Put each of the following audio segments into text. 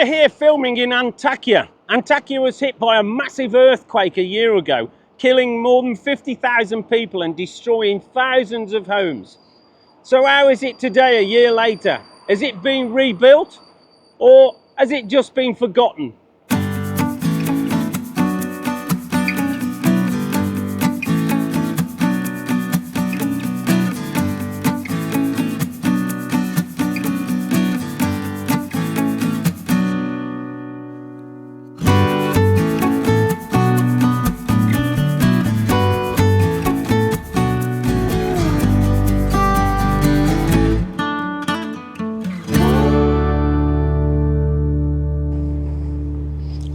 We're here filming in Antakya. Antakya was hit by a massive earthquake a year ago, killing more than 50,000 people and destroying thousands of homes. So how is it today, a year later? Has it been rebuilt or has it just been forgotten?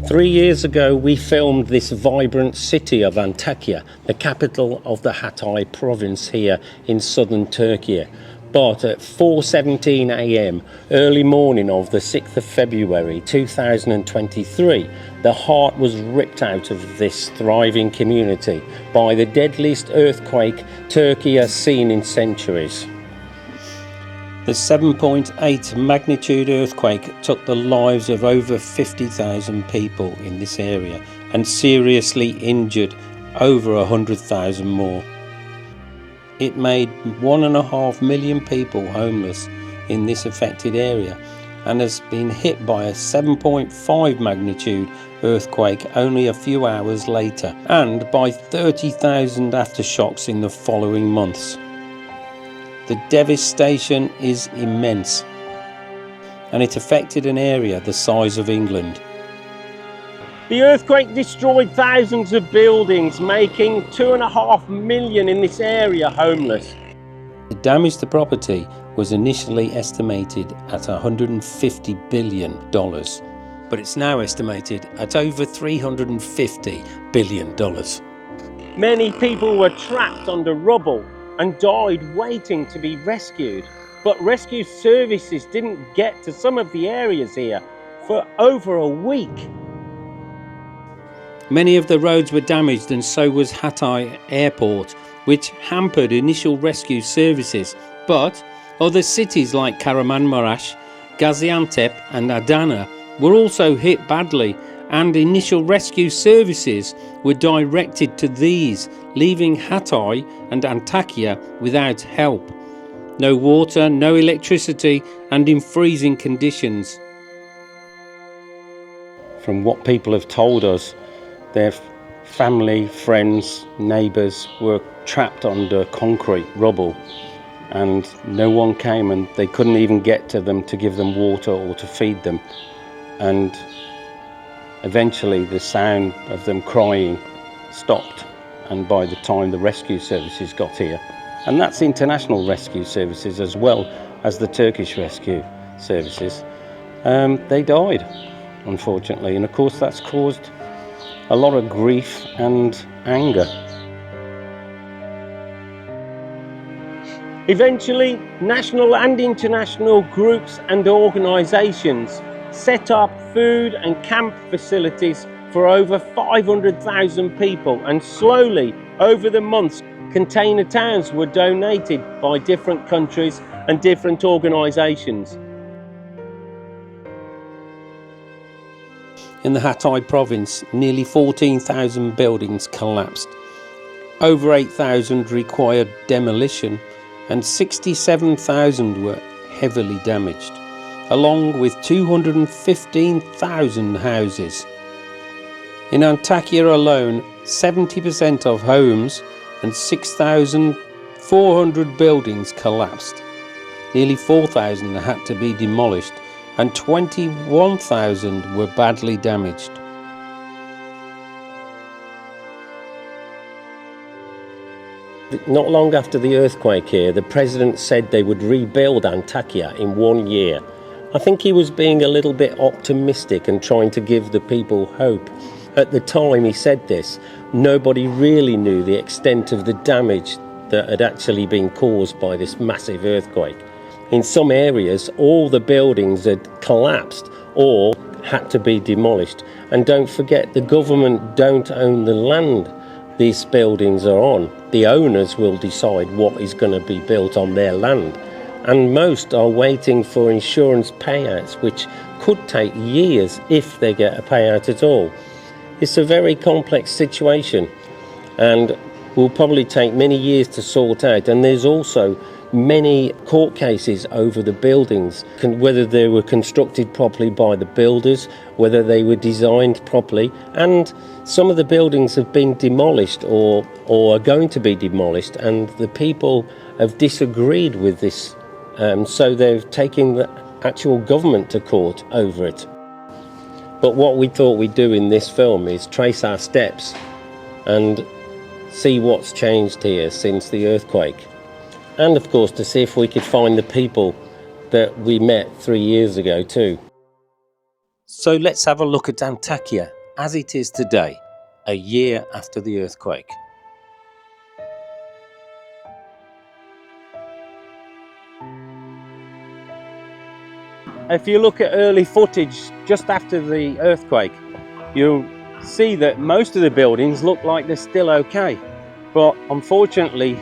3 years ago, we filmed this vibrant city of Antakya, the capital of the Hatay province here in southern Turkey. But at 4:17 a.m, early morning of the 6th of February 2023, the heart was ripped out of this thriving community by the deadliest earthquake Turkey has seen in centuries. The 7.8 magnitude earthquake took the lives of over 50,000 people in this area and seriously injured over 100,000 more. It made 1.5 million people homeless in this affected area and has been hit by a 7.5 magnitude earthquake only a few hours later, and by 30,000 aftershocks in the following months. The devastation is immense, and it affected an area the size of England. The earthquake destroyed thousands of buildings, making 2.5 million in this area homeless. The damage to property was initially estimated at $150 billion, but it's now estimated at over $350 billion. Many people were trapped under rubble and died waiting to be rescued, but rescue services didn't get to some of the areas here for over a week. Many of the roads were damaged, and so was Hatay Airport, which hampered initial rescue services. But other cities like Kahramanmaraş, Gaziantep and Adana were also hit badly, and initial rescue services were directed to these, leaving Hatay and Antakya without help. No water, no electricity, and in freezing conditions. From what people have told us, their family, friends, neighbours were trapped under concrete rubble, and no one came, and they couldn't even get to them to give them water or to feed them. And eventually the sound of them crying stopped, and by the time the rescue services got here, and that's international rescue services as well as the Turkish rescue services, they died, unfortunately. And of course that's caused a lot of grief and anger. Eventually, national and international groups and organisations set up food and camp facilities for over 500,000 people, and slowly, over the months, container towns were donated by different countries and different organisations. In the Hatay province, nearly 14,000 buildings collapsed. Over 8,000 required demolition, and 67,000 were heavily damaged, along with 215,000 houses. In Antakya alone, 70% of homes and 6,400 buildings collapsed. Nearly 4,000 had to be demolished, and 21,000 were badly damaged. Not long after the earthquake here, the president said they would rebuild Antakya in 1 year. I think he was being a little bit optimistic and trying to give the people hope. At the time he said this, nobody really knew the extent of the damage that had actually been caused by this massive earthquake. In some areas, all the buildings had collapsed or had to be demolished. And don't forget, the government don't own the land these buildings are on. The owners will decide what is going to be built on their land. And most are waiting for insurance payouts, which could take years if they get a payout at all. It's a very complex situation and will probably take many years to sort out. And there's also many court cases over the buildings, whether they were constructed properly by the builders, whether they were designed properly, and some of the buildings have been demolished or are going to be demolished, and the people have disagreed with this, so they've taken the actual government to court over it. But what we thought we'd do in this film is trace our steps and see what's changed here since the earthquake. And of course to see if we could find the people that we met 3 years ago too. So let's have a look at Antakya as it is today, a year after the earthquake. If you look at early footage just after the earthquake, you'll see that most of the buildings look like they're still okay. But unfortunately,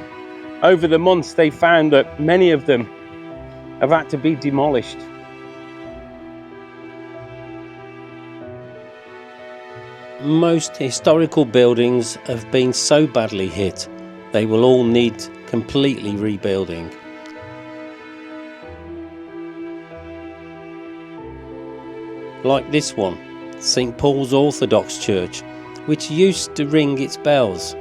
over the months they found that many of them have had to be demolished. Most historical buildings have been so badly hit, they will all need completely rebuilding. Like this one, St. Paul's Orthodox Church, which used to ring its bells.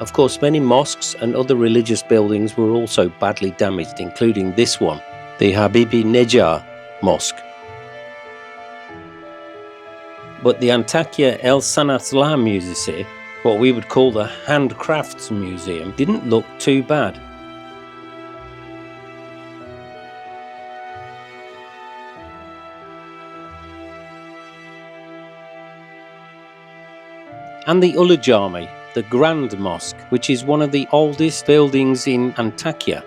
Of course, many mosques and other religious buildings were also badly damaged, including this one, the Habibi Nejar Mosque. But the Antakya El Sanatlar Museum, what we would call the Handcrafts Museum, didn't look too bad. And the Ulu Jami, the Grand Mosque, which is one of the oldest buildings in Antakya,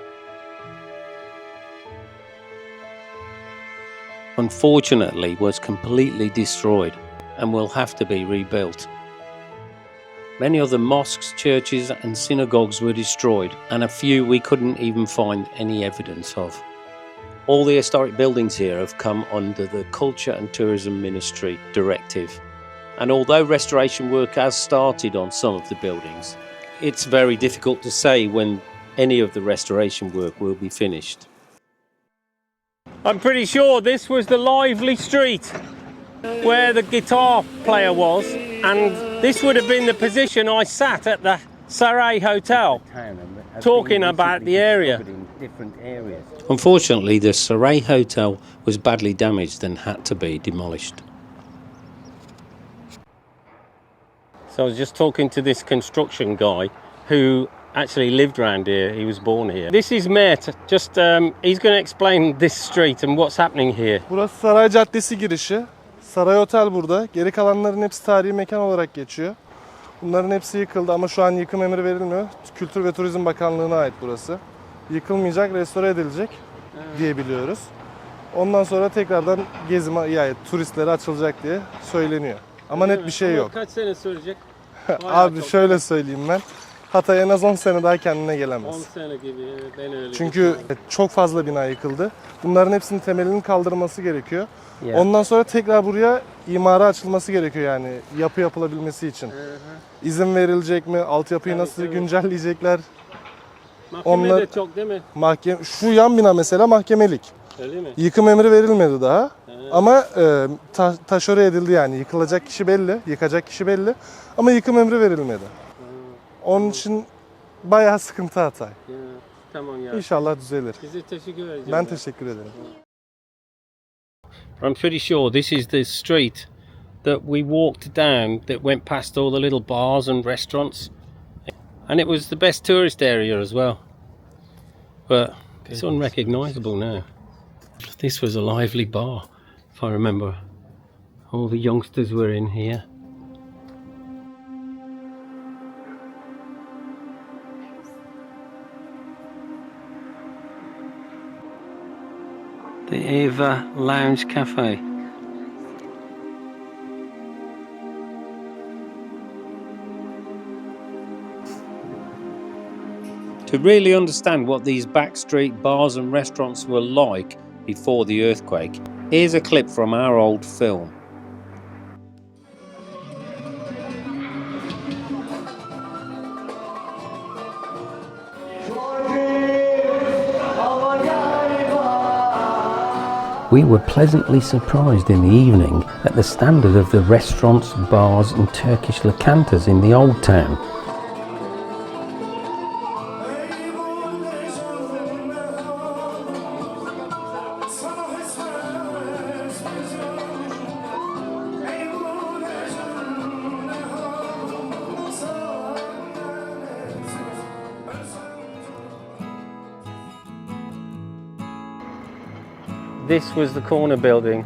unfortunately was completely destroyed and will have to be rebuilt. Many other mosques, churches and synagogues were destroyed, and a few we couldn't even find any evidence of. All the historic buildings here have come under the Culture and Tourism Ministry directive. And although restoration work has started on some of the buildings, it's very difficult to say when any of the restoration work will be finished. I'm pretty sure this was the lively street where the guitar player was, and this would have been the position I sat at the Saray Hotel talking about the area. Unfortunately, the Saray Hotel was badly damaged and had to be demolished. So I was just talking to this construction guy who actually lived around here. He was born here. This is Mert. Just he's going to explain this street and what's happening here. Burası Saray Caddesi girişi. Saray Otel burada. Geri kalanların hepsi tarihi mekan olarak geçiyor. Bunların hepsi yıkıldı ama şu an yıkım emri verilmiyor. Kültür ve Turizm Bakanlığı'na ait burası. Yıkılmayacak, restore edilecek diye biliyoruz. Ondan sonra tekrardan gezi yani turistlere açılacak diye söyleniyor. Ama net bir şey yok. Kaç sene sürecek? Abi şöyle söyleyeyim ben. Hatay en az 10 sene daha kendine gelemez. 10 sene gibi, ben öyle. Çünkü çok fazla bina yıkıldı. Bunların hepsinin temelinin kaldırılması gerekiyor. Ondan sonra tekrar buraya imara açılması gerekiyor, yani yapı yapılabilmesi için. İzin verilecek mi? Altyapıyı nasıl güncelleyecekler? Mahkeme de çok değil mi? Şu yan bina mesela mahkemelik. Öyle mi? Yıkım emri verilmedi daha. Ama taşöre edildi, yani yıkılacak kişi belli, yıkacak kişi belli. Ama yıkım emri verilmedi. Onun için bayağı sıkıntı Hatay. Tamam ya. İnşallah düzelir. Size teşekkür ederim. Ben teşekkür ederim. I'm pretty sure this is the street that we walked down that went past all the little bars and restaurants. And it was the best tourist area as well. But it's unrecognisable now. This was a lively bar, if I remember. All the youngsters were in here. The Eva Lounge Cafe. To really understand what these backstreet bars and restaurants were like before the earthquake, here's a clip from our old film. We were pleasantly surprised in the evening at the standard of the restaurants, bars and Turkish locantas in the old town. This was the corner building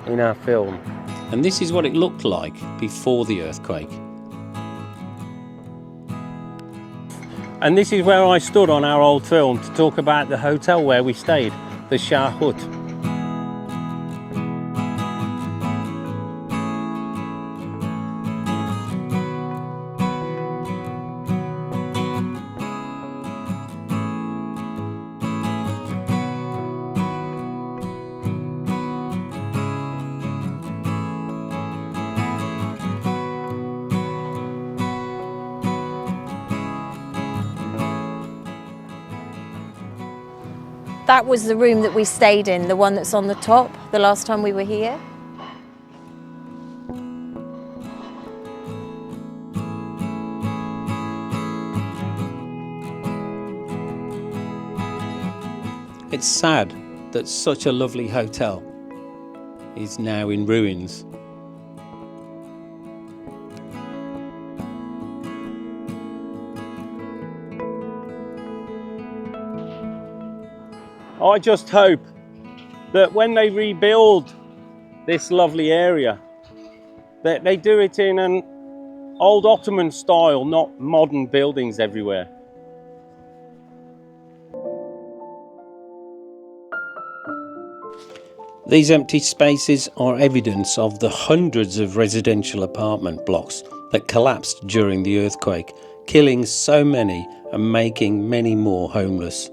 in our film, and this is what it looked like before the earthquake. And this is where I stood on our old film to talk about the hotel where we stayed, the Shah Hut. That was the room that we stayed in, the one that's on the top, the last time we were here. It's sad that such a lovely hotel is now in ruins. I just hope that when they rebuild this lovely area, that they do it in an old Ottoman style, not modern buildings everywhere. These empty spaces are evidence of the hundreds of residential apartment blocks that collapsed during the earthquake, killing so many and making many more homeless.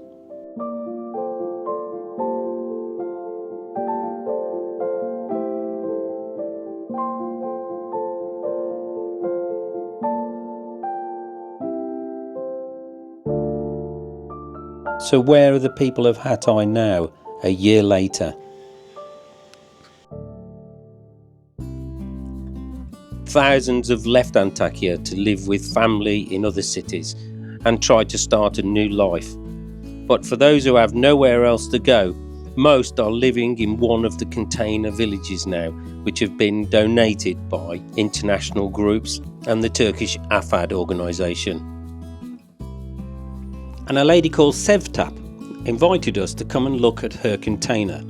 So where are the people of Hatay now, a year later? Thousands have left Antakya to live with family in other cities and tried to start a new life. But for those who have nowhere else to go, most are living in one of the container villages now, which have been donated by international groups and the Turkish AFAD organisation. And a lady called Sevtap invited us to come and look at her container.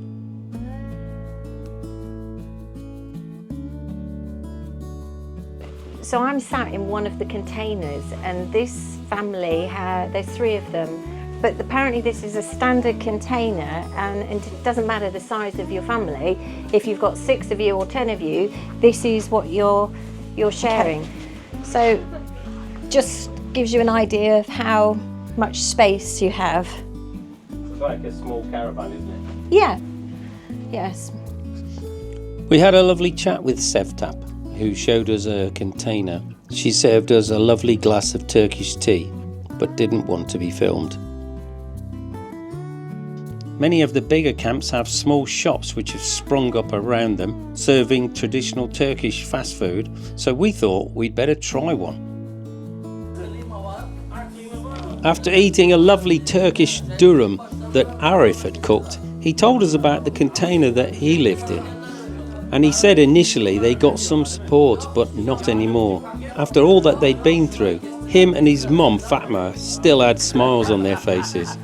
So I'm sat in one of the containers, and this family, there's 3 of them, but apparently this is a standard container, and it doesn't matter the size of your family. If you've got 6 of you or 10 of you, this is what you're sharing. Okay. So just gives you an idea of how much space you have. It's like a small caravan, isn't it? Yeah. Yes. We had a lovely chat with Sevtap, who showed us a container. She served us a lovely glass of Turkish tea, but didn't want to be filmed. Many of the bigger camps have small shops which have sprung up around them, serving traditional Turkish fast food, so we thought we'd better try one. After eating a lovely Turkish durum that Arif had cooked, he told us about the container that he lived in. And he said initially they got some support, but not anymore. After all that they'd been through, him and his mum Fatma still had smiles on their faces.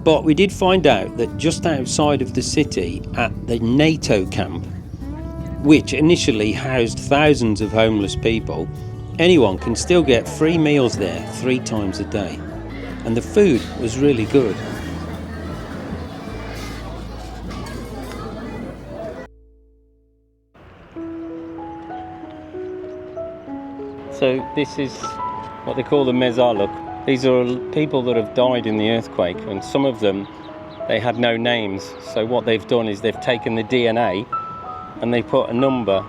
But we did find out that just outside of the city, at the NATO camp, which initially housed thousands of homeless people, anyone can still get free meals there 3 times a day. And the food was really good. So this is what they call the mezarlık. These are people that have died in the earthquake, and some of them, they had no names. So what they've done is they've taken the DNA and they put a number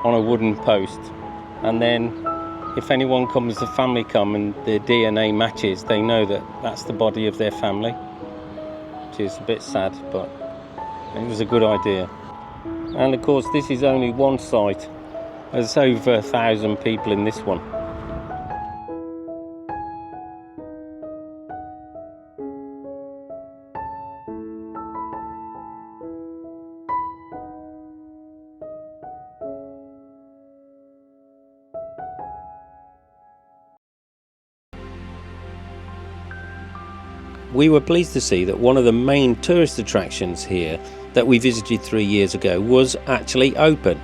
on a wooden post, and then if anyone comes, the family come and the DNA matches, they know that that's the body of their family, which is a bit sad, but it was a good idea. And of course this is only one site. There's over 1,000 people in this one. We were pleased to see that one of the main tourist attractions here that we visited 3 years ago was actually open.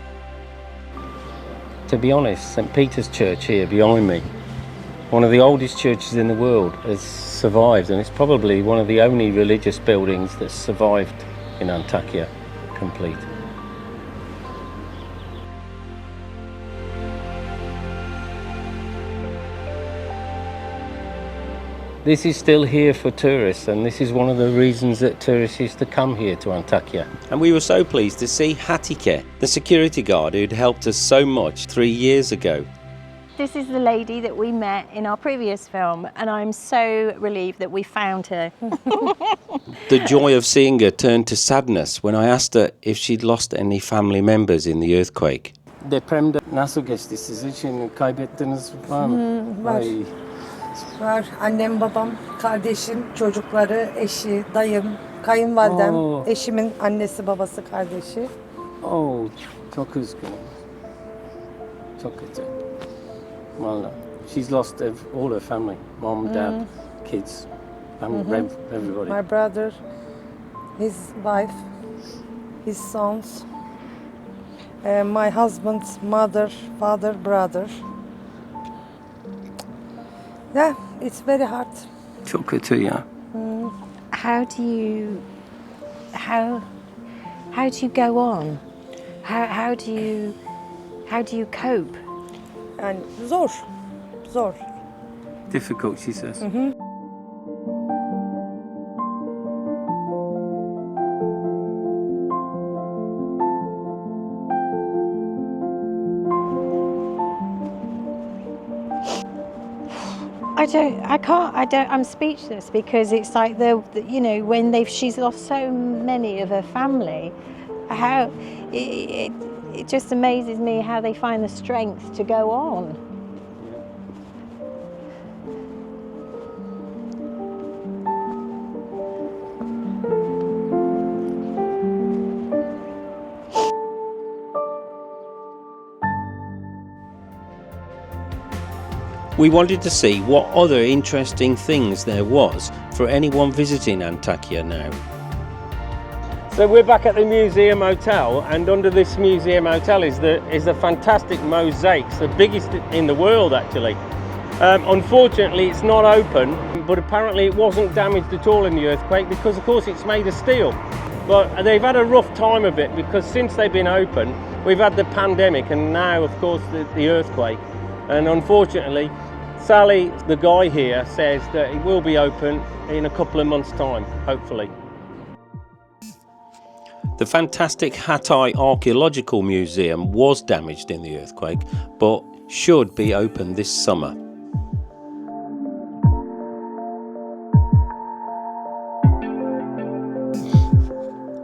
To be honest, St. Peter's Church here behind me, one of the oldest churches in the world, has survived, and it's probably one of the only religious buildings that's survived in Antakya complete. This is still here for tourists, and this is one of the reasons that tourists used to come here to Antakya. And we were so pleased to see Hatice, the security guard who'd helped us so much 3 years ago. This is the lady that we met in our previous film, and I'm so relieved that we found her. The joy of seeing her turned to sadness when I asked her if she'd lost any family members in the earthquake. Depremde nasıl geçti sizin için, kaybettiniz var mı? Var. Var. Annem, babam, kardeşim, çocukları, eşi, dayım, kayınvalidem, eşimin annesi, babası, kardeşi. Oh, çok üzgünüm. Çok kötü. Well, she's lost all her family, mom, dad, kids, everybody. My brother, his wife, his sons, my husband's mother, father, brother. Yeah, it's very hard. Çok kötü ya. How do you go on? How do you cope? Yani zor. Difficult, she says. I'm speechless, because it's like she's lost so many of her family. How it just amazes me how they find the strength to go on. We wanted to see what other interesting things there was for anyone visiting Antakya now. So we're back at the Museum Hotel, and under this Museum Hotel is the fantastic mosaics, the biggest in the world actually. Unfortunately it's not open, but apparently it wasn't damaged at all in the earthquake, because of course it's made of steel. But they've had a rough time of it, because since they've been open we've had the pandemic, and now of course the earthquake. And unfortunately Sally, the guy here, says that it will be open in a couple of months' time, hopefully. The fantastic Hatay Archaeological Museum was damaged in the earthquake, but should be open this summer.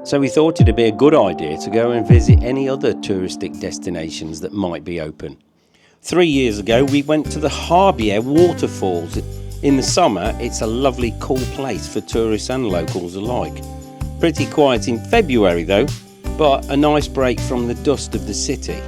So we thought it'd be a good idea to go and visit any other touristic destinations that might be open. 3 years ago we went to the Harbiye waterfalls. In the summer it's a lovely cool place for tourists and locals alike. Pretty quiet in February though, but a nice break from the dust of the city.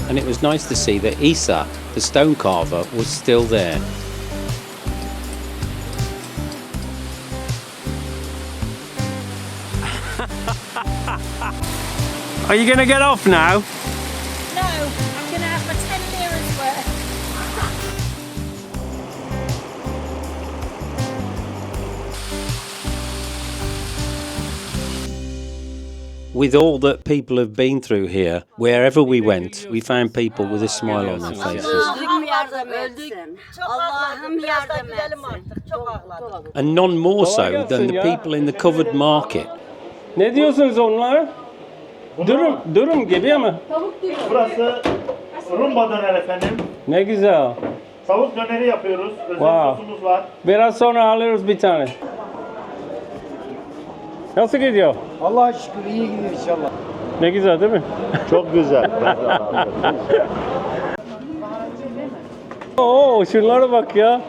And it was nice to see that Isa, the stone carver, was still there. Are you going to get off now? No, I'm going to have my 10 liras worth. With all that people have been through here, wherever we went, we found people with a smile on their faces. Allah'ım yardım etsin. Allah'ım yardım etsin. And none more so than the people in the covered market. Ne diyorsunuz onlara? Durum gibi ama. Burası rumba döner efendim. Ne güzel. Tavuk döneri yapıyoruz. Özel Wow. sosumuz var. Biraz sonra alırız bir tane. Nasıl gidiyor? Allah'a şükür iyi gidiyor inşallah. Ne güzel değil mi? Çok güzel. Oo, şunlara bak ya.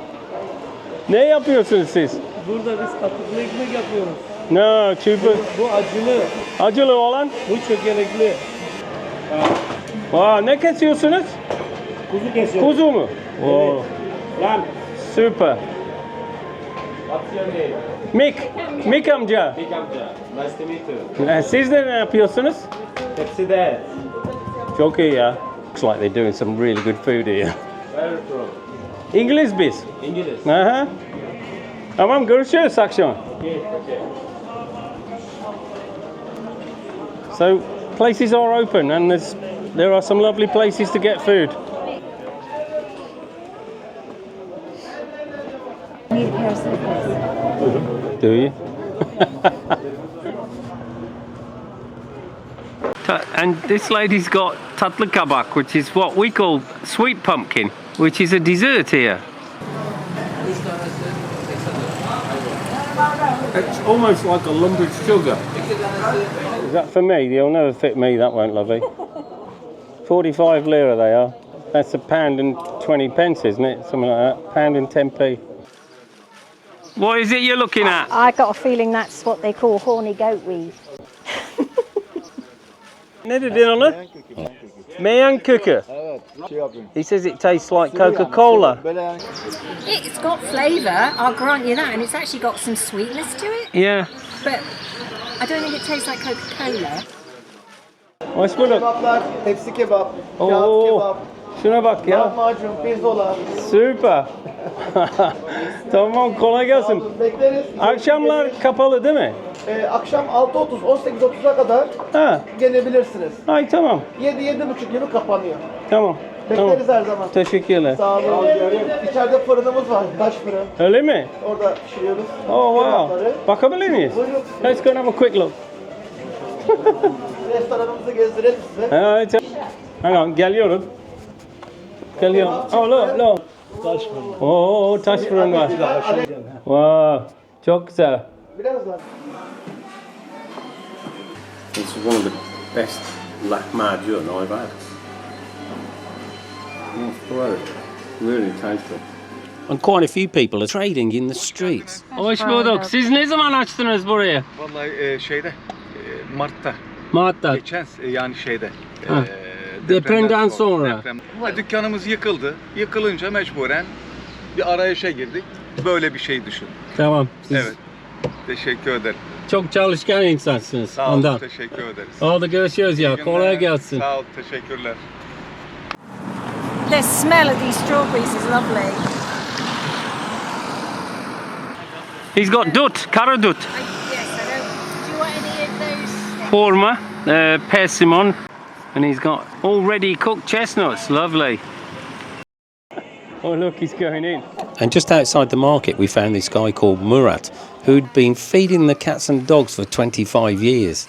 Ne yapıyorsunuz siz? Burada biz katıklı ekmek yapıyoruz. Ne, çiğ Bu acılı, acılı olan? bu çökelekli. Aa, ne kesiyorsunuz? Kuzu kesiyoruz. Kuzu mu? Oo, Lan. süper. Mick amca. Mick amca. Nice to meet you. Siz de ne yapıyorsunuz? Hepsi de. Çok iyi ya. Looks like they're doing some really good food here. Where from? İngiliz biz. İngiliz. Aha. Tamam, görüşürüz akşam. Okay, okay. So places are open and there are some lovely places to get food. Need a pair of slippers. Do you? And this lady's got tatlı kabak, which is what we call sweet pumpkin, which is a dessert here. It's almost like a lump of sugar. Is that for me? They'll never fit me, that won't, lovey. 45 lira they are. That's £1.20, isn't it? Something like that. £1.10. What is it you're looking at? I got a feeling that's what they call horny goat weed. Ne dedin ona? Meyan kökü. He says it tastes like Coca-Cola. It's got flavour, I'll grant you that, and it's actually got some sweetness to it, Yeah. but I don't think it tastes like Coca-Cola. Hoş bulduk. Kebaplar, tepsi kebap, Oo, kağıt kebap, şuna bak ya. lahmacun, pirzola. Süper. Tamam, kolay gelsin. Bekleriz. Akşamlar kapalı değil mi? Akşam 6.30, 18.30'a kadar Ha. gelebilirsiniz. Ay tamam. 7-7.30 gibi kapanıyor. Tamam. Bekleriz her zaman. Teşekkürler. Sağ olun. İçeride fırınımız var, taş fırın. Öyle mi? Orada pişiriyoruz. Oh wow. Kebapları. Bakabilir miyiz? Buyurun. Let's go and have a quick look. Restoranımızı gezdirelim size. Evet. Hang on, geliyorum. Geliyorum. Oh look, look. Taş fırın. Oo, taş fırın var. Wow. Çok güzel. Biraz var. It's one of the best lahmacun I've had. Really tasty. And quite a few people are trading in the streets. Hoş bulduk. Siz ne zaman açtınız burayı? Vallahi Mart'ta. Mart'ta. Geçen yani şeyde. Depremden sonra. Dükkanımız yıkıldı. Yıkılınca mecburen bir arayışa girdik. Böyle bir şey düşün. Tamam. Siz Evet. Teşekkür ederim. çok çalışkan insansınız. Sağ olun. Ondan. Teşekkür ederiz. Oldu, görüşürüz ya. İyi günler. Kolay gelsin. Sağ ol. Teşekkürler. The smell of these strawberries is lovely. He's got dut, kara dut. Yes, I don't. Do you want any of those? Forma, persimmon. And he's got already cooked chestnuts. Lovely. Oh, look, he's going in. And just outside the market, we found this guy called Murat, who'd been feeding the cats and dogs for 25 years.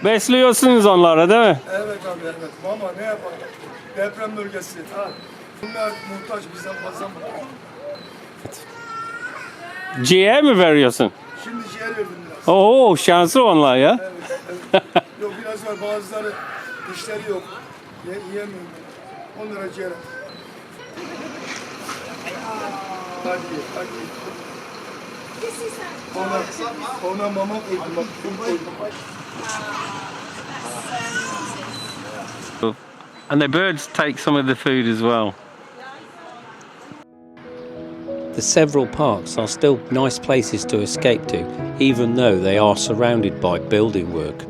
Besliyorsunuz onları değil mi? Evet abi evet. Ama ne yapalım? Deprem bölgesi. Bunlar muhtaç bizden fazla mı? Ciğer mi veriyorsun? Şimdi ciğer verdim biraz. Oo, şanslı onlar ya. Evet. Yok biraz var bazıları dişleri yok. Yiyemiyorum. Onlara ciğer. Hadi hadi. Ona mama koydum. Bak kum koydum. And the birds take some of the food as well. The several parks are still nice places to escape to, even though they are surrounded by building work.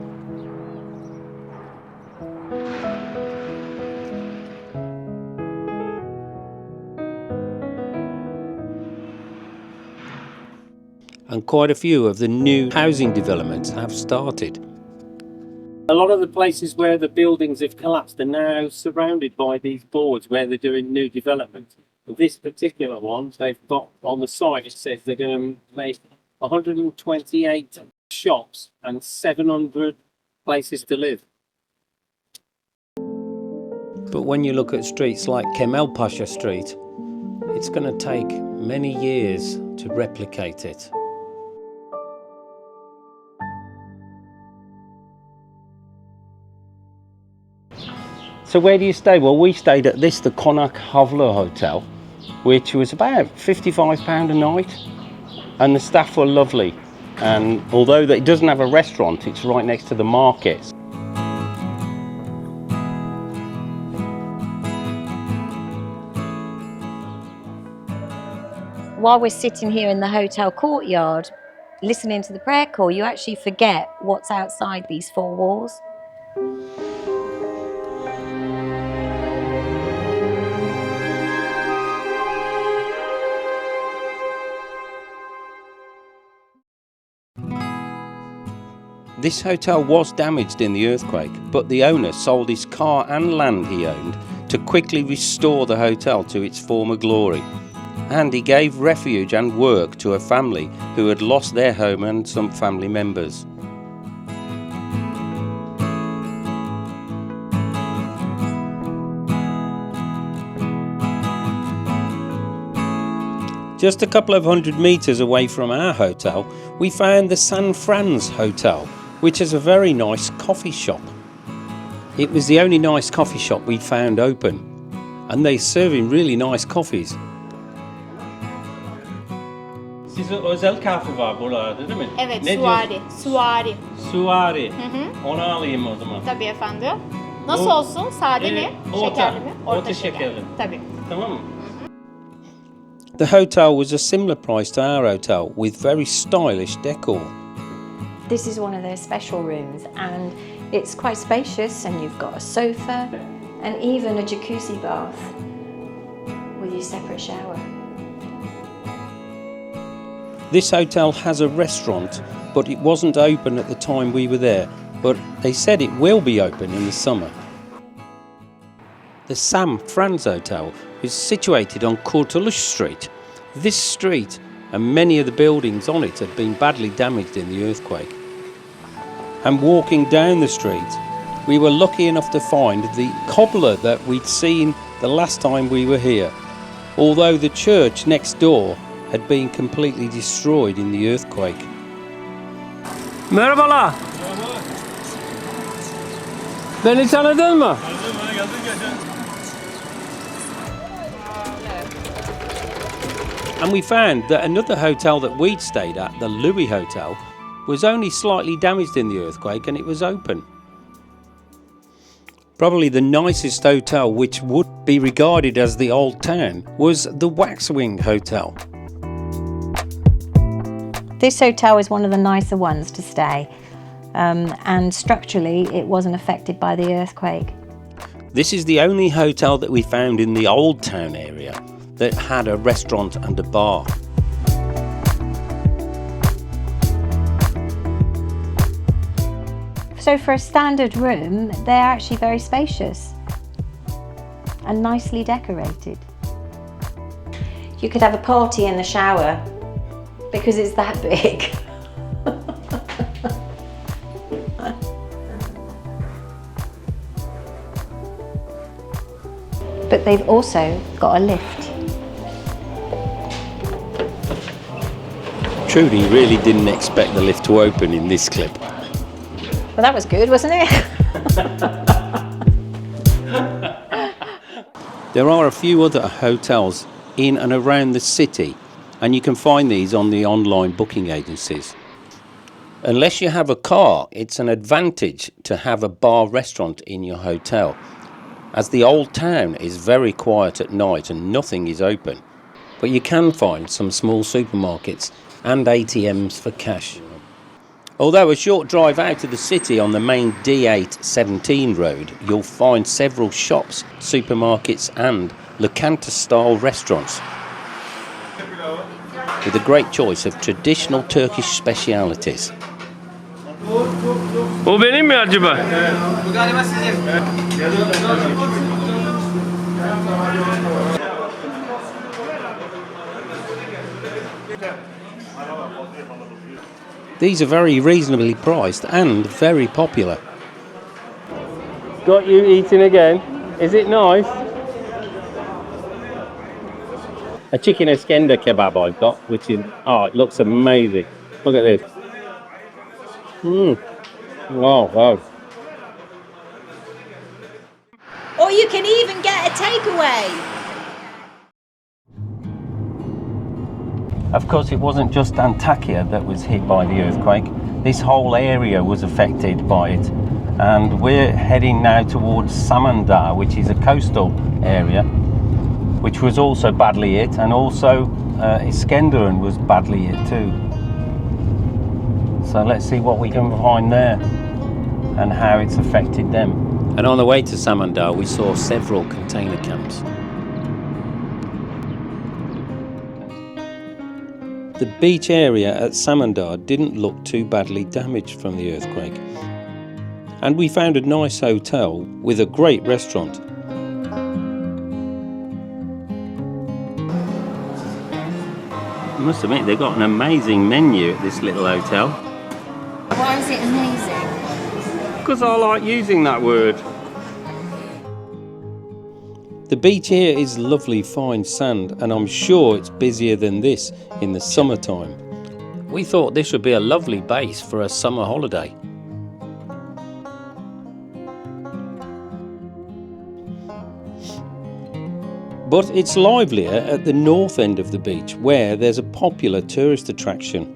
and quite a few of the new housing developments have started. A lot of the places where the buildings have collapsed are now surrounded by these boards where they're doing new development. This particular one, they've got on the side, it says they're going to make 128 shops and 700 places to live. But when you look at streets like Kemal Pasha Street, it's going to take many years to replicate it. So where do you stay? Well, we stayed at the Konak Havla Hotel, which was about £55 a night, and the staff were lovely. And although it doesn't have a restaurant, it's right next to the market. While we're sitting here in the hotel courtyard, listening to the prayer call, you actually forget what's outside these four walls. This hotel was damaged in the earthquake, but the owner sold his car and land he owned to quickly restore the hotel to its former glory. And he gave refuge and work to a family who had lost their home and some family members. Just a couple of 100 metres away from our hotel, we found the San Fran's Hotel, which is a very nice coffee shop. It was the only nice coffee shop we'd found open, and they're serving really nice coffees. Sizin özel kahve var buralarda değil mi? Evet, suvari. Suvari. Suvari. Hı. Onu alayım o zaman. Tabii efendim. Nasıl olsun? Sade mi? Şekerli mi? Orta şekerli. Tabii. Tamam mı? The hotel was a similar price to our hotel, with very stylish decor. This is one of their special rooms, and it's quite spacious, and you've got a sofa and even a jacuzzi bath with your separate shower. This hotel has a restaurant, but it wasn't open at the time we were there, but they said it will be open in the summer. The San Fran's Hotel is situated on Kurtuluş Street. This street and many of the buildings on it had been badly damaged in the earthquake. And walking down the street, we were lucky enough to find the cobbler that we'd seen the last time we were here, although the church next door had been completely destroyed in the earthquake. Merhabalar. Beni tanıdın mı? And we found that another hotel that we'd stayed at, the Louis Hotel, was only slightly damaged in the earthquake and it was open. Probably the nicest hotel, which would be regarded as the old town, was the Waxwing Hotel. This hotel is one of the nicer ones to stay, and structurally it wasn't affected by the earthquake. This is the only hotel that we found in the old town area that had a restaurant and a bar. So for a standard room, they're actually very spacious and nicely decorated. You could have a party in the shower because it's that big. But they've also got a lift. Trudie really didn't expect the lift to open in this clip. Well, that was good, wasn't it? There are a few other hotels in and around the city, and you can find these on the online booking agencies. Unless you have a car, it's an advantage to have a bar restaurant in your hotel, as the old town is very quiet at night and nothing is open. But you can find some small supermarkets and ATMs for cash. Although a short drive out of the city on the main D8-17 road, you'll find several shops, supermarkets and Locanta-style restaurants. with a great choice of traditional Turkish specialities. O benim mi acaba? Bu galiba sizin. These are very reasonably priced and very popular. Got you eating again. Is it nice? A chicken Iskender kebab I've got, which is, oh, it looks amazing. Look at this. Wow. Or you can even get a takeaway. Of course, it wasn't just Antakya that was hit by the earthquake. This whole area was affected by it. And we're heading now towards Samandar, which is a coastal area, which was also badly hit, and also Iskenderun was badly hit too. So let's see what we can find there and how it's affected them. And on the way to Samandar, we saw several container camps. The beach area at Samandar didn't look too badly damaged from the earthquake. And we found a nice hotel with a great restaurant. I must admit, they've got an amazing menu at this little hotel. Why is it amazing? Because I like using that word. The beach here is lovely fine sand, and I'm sure it's busier than this in the summertime. We thought this would be a lovely base for a summer holiday. But it's livelier at the north end of the beach, where there's a popular tourist attraction.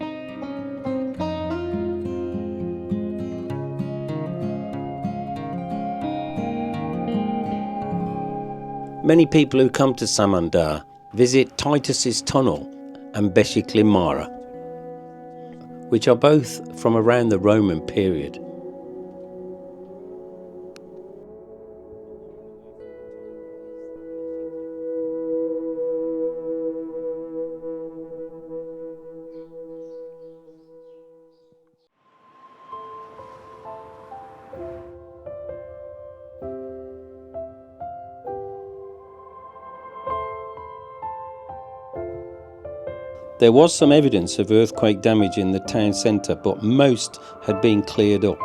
Many people who come to Samandar visit Titus's Tunnel and Beşikli Mağara, which are both from around the Roman period. There was some evidence of earthquake damage in the town centre, but most had been cleared up.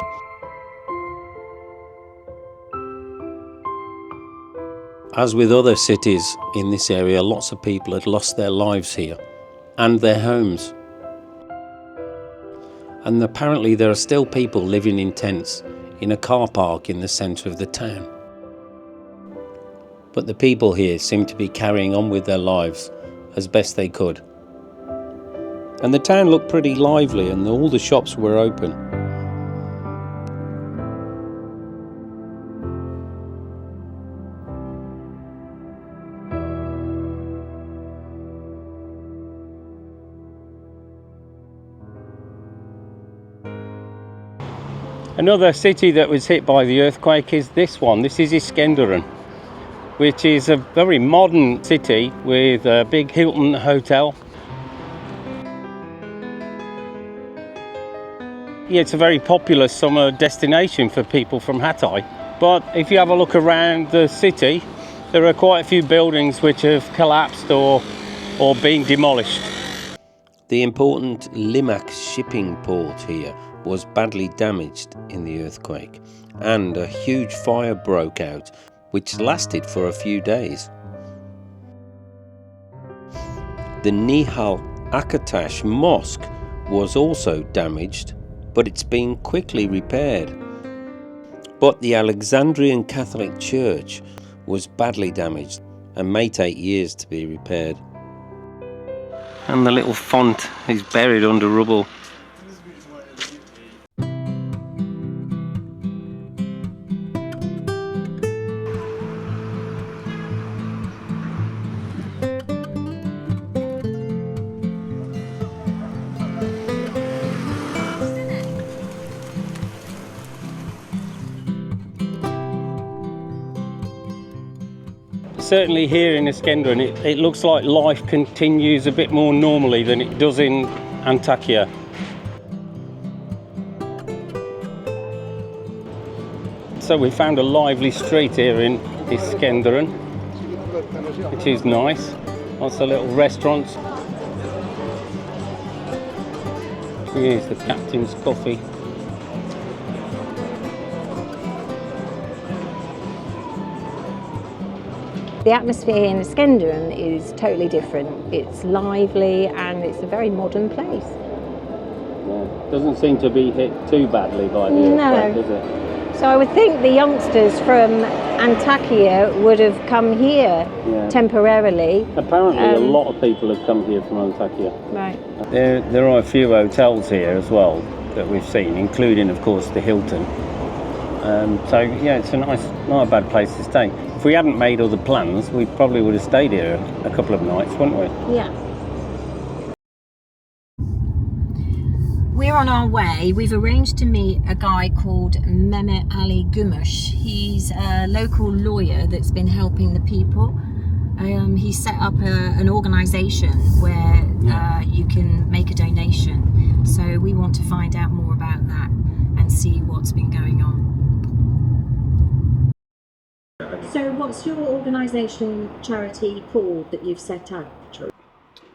As with other cities in this area, lots of people had lost their lives here and their homes. And apparently there are still people living in tents in a car park in the centre of the town. But the people here seem to be carrying on with their lives as best they could. And the town looked pretty lively and all the shops were open. Another city that was hit by the earthquake is this one. This is Iskenderun, which is a very modern city with a big Hilton hotel. Yeah, it's a very popular summer destination for people from Hatay. But if you have a look around the city, there are quite a few buildings which have collapsed or been demolished. The important Limak shipping port here was badly damaged in the earthquake, and a huge fire broke out which lasted for a few days. The Nihal Akataş Mosque was also damaged, but it's been quickly repaired. But the Alexandrian Catholic Church was badly damaged and may take years to be repaired. And the little font is buried under rubble. certainly here in Iskenderun, it looks like life continues a bit more normally than it does in Antakya. So we found a lively street here in Iskenderun, which is nice. Lots of little restaurants. Here's the captain's coffee. The atmosphere in Iskenderun is totally different. It's lively and it's a very modern place. Yeah, doesn't seem to be hit too badly by the earthquake, does it? So I would think the youngsters from Antakya would have come here temporarily. Apparently a lot of people have come here from Antakya. Right. There are a few hotels here as well that we've seen, including of course the Hilton. So yeah, it's not a bad place to stay. If we hadn't made other plans, we probably would have stayed here a couple of nights, wouldn't we? Yeah. We're on our way. We've arranged to meet a guy called Mehmet Ali Gümüş. He's a local lawyer that's been helping the people. He set up an organisation where you can make a donation. So we want to find out more about that and see what's been going on. So what's your organisation charity called that you've set up?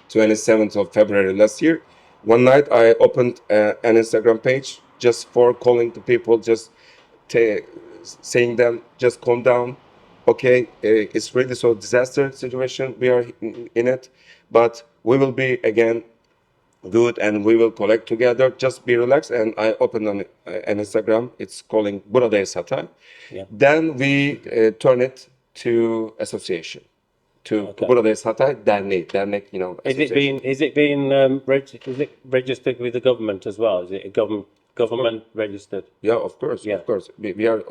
27th of February last year. One night I opened an Instagram page just for calling the people, just saying them, just calm down. Okay, it's really so disaster situation we are in it, but we will be again good and we will collect together. Just be relaxed. And I opened an Instagram. It's calling Buradayiz Hatay. Yeah. Then we turn it to association. To Buradayiz Hatay, dernek, you know. Is it registered with the government as well? Is it a government registered? Yeah, of course, of course. We are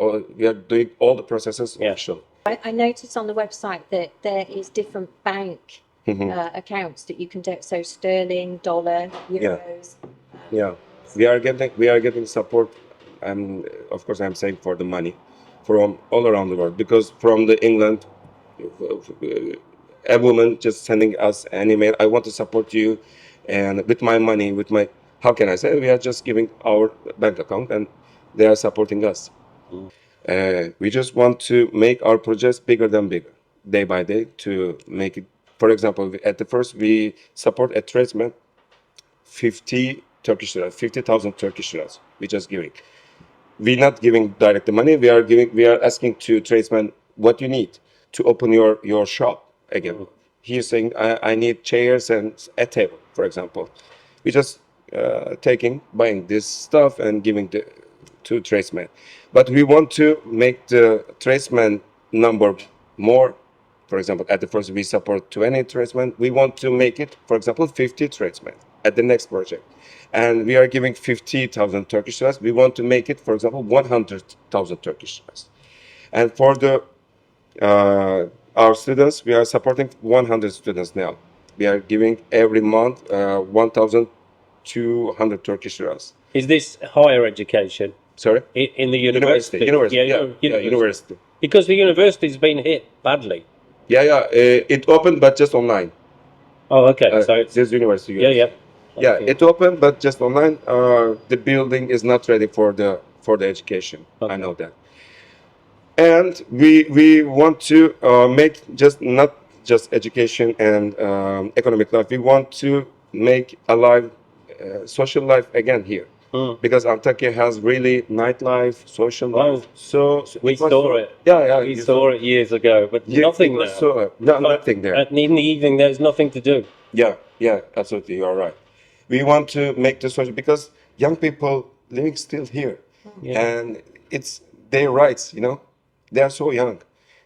doing all the processes official. I noticed on the website that there is different bank accounts that you can do. So sterling, dollar, euros. Yeah, we are getting support. And of course, I'm saying for the money from all around the world, because from the England, a woman just sending us an email. I want to support you, and with my money, how can I say? We are just giving our bank account, and they are supporting us. We just want to make our projects bigger than bigger, day by day, to make it. For example, at the first we support a tradesman, 50,000 Turkish liras. We just giving. We're not giving direct the money. We are asking to tradesmen what you need to open your shop again. He's saying I need chairs and a table, for example. We just buying this stuff and giving to tradesmen. But we want to make the tradesman number more. For example, at the first we support 20 tradesmen. We want to make it, for example, 50 tradesmen at the next project. And we are giving 50,000 Turkish liras. We want to make it, for example, 100,000 Turkish liras. And for our students, we are supporting 100 students now. We are giving every month 1,200 Turkish liras. Is this higher education? Sorry? In the university? University. Because the university's been hit badly. Yeah. It opened, but just online. Oh, okay. So it's this university. Yeah. Yeah, it opened, but just online. The building is not ready for the education. Okay. I know that. And we want to make not just education and economic life. We want to make alive social life again here. Because Antakya has really nightlife, social life. So we saw it. Yeah. We saw it years ago, but nothing now. Nothing there. In the evening, there's nothing to do. Yeah, absolutely. You are right. We want to make the social, because young people living still here, and it's their rights. You know, they are so young.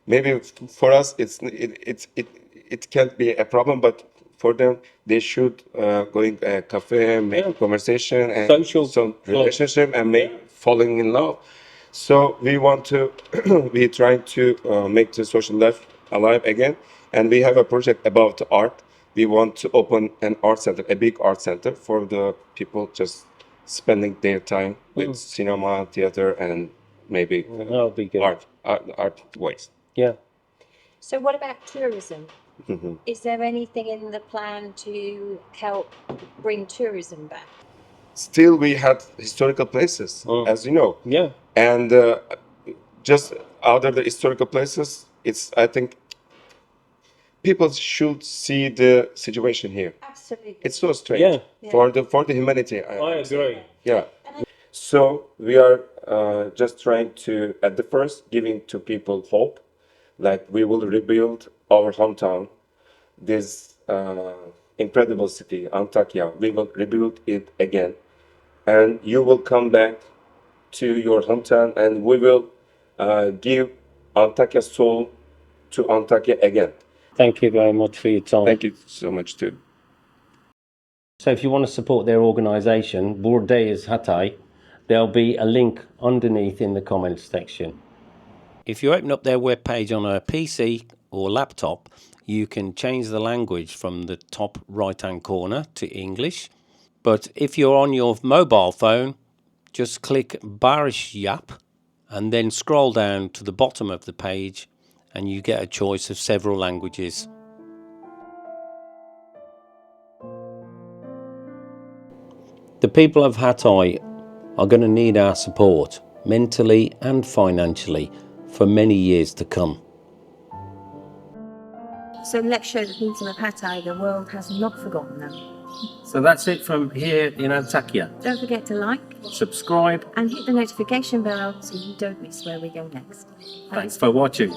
Maybe for us, it can't be a problem, but for them, they should going a cafe, make conversation and social some relationship and falling in love. So we want to, we trying to make the social life alive again, and we have a project about art. We want to open an art center, a big art center for the people just spending their time with cinema, theater, and maybe that'll be good. art ways. Yeah. So what about tourism? Mhm. Is there anything in the plan to help bring tourism back? Still, we had historical places, as you know. Yeah. And just out of the historical places, it's, I think, people should see the situation here. Absolutely. It's so strange Yeah. for the humanity. I agree. Yeah. So we are just trying to, at the first, giving to people hope, like we will rebuild our hometown, this incredible city, Antakya. We will rebuild it again, and you will come back to your hometown, and we will give Antakya soul to Antakya again. Thank you very much for your time. Thank you so much too. So if you want to support their organisation, Buradayiz Hatay, there'll be a link underneath in the comments section. If you open up their webpage on a PC or laptop, you can change the language from the top right-hand corner to English. But if you're on your mobile phone, just click Barış and then scroll down to the bottom of the page and you get a choice of several languages. The people of Hatay are going to need our support, mentally and financially, for many years to come. So let's show the people of Hatay the world has not forgotten them. So that's it from here in Antakya. Don't forget to like, Subscribe. and hit the notification bell so you don't miss where we go next. Thanks for watching.